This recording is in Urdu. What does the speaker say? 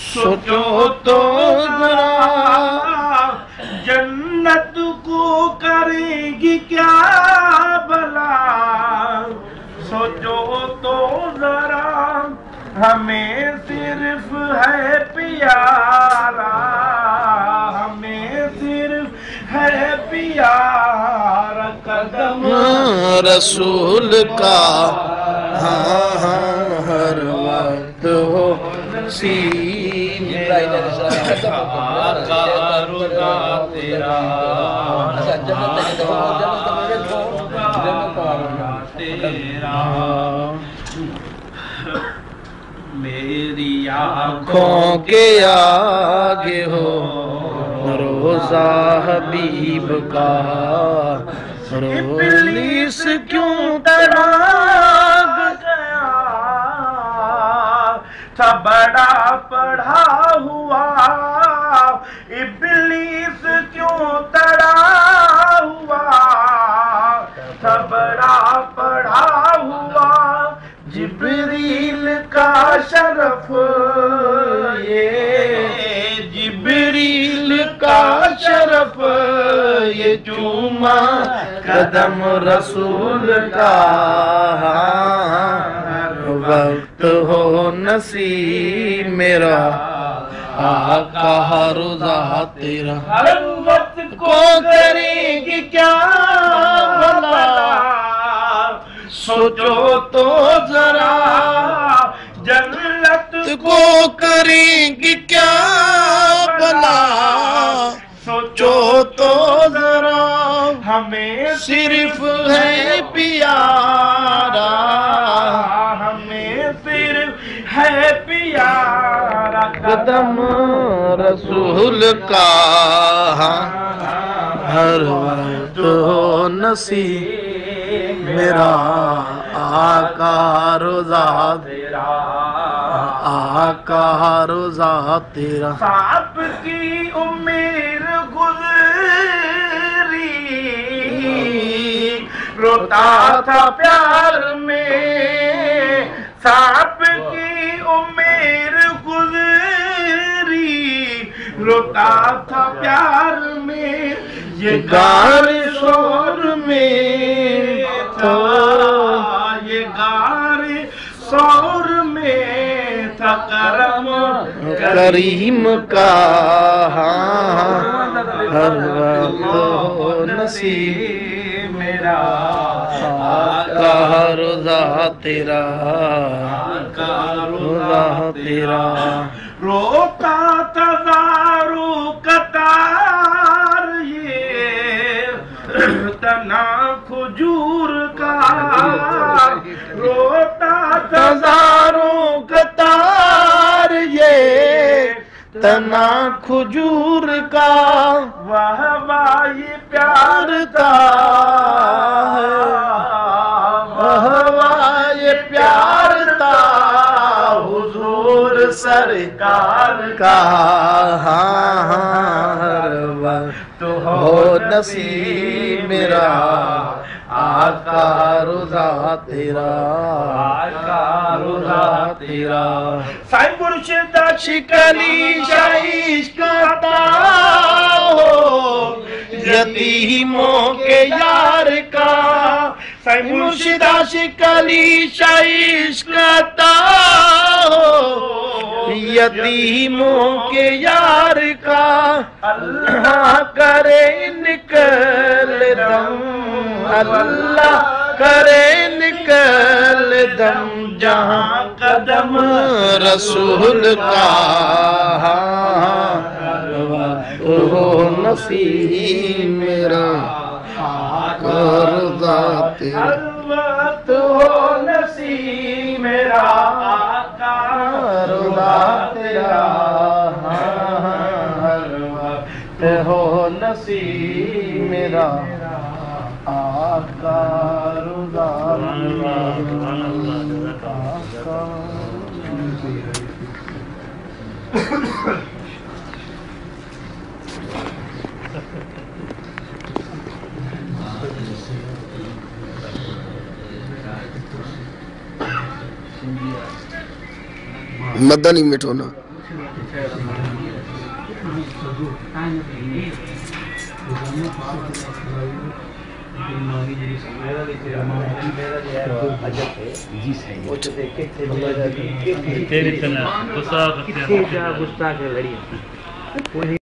سوچو تو ذرا جنت کو کرے گی کیا بلا سوچو تو ذرا ہمیں صرف ہے پیارا ہمیں صرف ہے پیارا قدم رسول کا ہر وقت ہو نصیب آقا روزہ تیرا میری آنکھوں کے آگے ہو روزہ حبیب کا ابلیس کیوں تراغ گیا تھا بڑا پڑھا ہوا ابلیس کیوں تڑا ہوا تھا بڑا پڑھا ہوا جبریل کا شرف یہ جبریل کا شرف یہ چوما قدم رسول کا وقت ہو نصیب میرا آقا روزہ تیرا ہر وقت کو کرے گی کیا بلا سوچو تو ذرا جنت کو کریں گی کیا بلا سوچو تو ذرا ہمیں صرف ہے پیارا ہمیں صرف ہے پیارا قدم رسول کا ہر وقت ہو نصیب میرا آقا روزہ تیرا آقا روزہ تیرا سانپ کی امیر گزری روتا تھا پیار میں سانپ کی امیر گزری روتا تھا پیار میں یہ گار شور میں تھا یہ غار سور میں تھا کرم کریم کا ہر وقت ہو نصیب میرا آقا روزہ تیرا روزہ تیرا روتا تھا زارو قطار یہ تنا کھجور کا روتا تھا ہزاروں قطار یہ تنا کھجور کا واہ یہ پیار کا یہ پیار تھا حضور سرکار کا ہر وقت ہو نصیب میرا آقا روزہ تیرا آقا روزہ تیرا سائیں مرشد شکلی عشق عطا ہو یتیموں کے یار کا سائیں مرشد شکلی عشق عطا ہو یتیموں کے یار کا اللہ کرے نکل دم اللہ کرے نکل دم جہاں قدم رسول کا ہو نصیب میرا روزہ تیرا ہر وقت ہو نصیب میرا آقا روزہ تیرا ہر وقت ہو نصیب میرا آقا روزہ مدہ نہیں مٹھونا تیری طرح گستاخ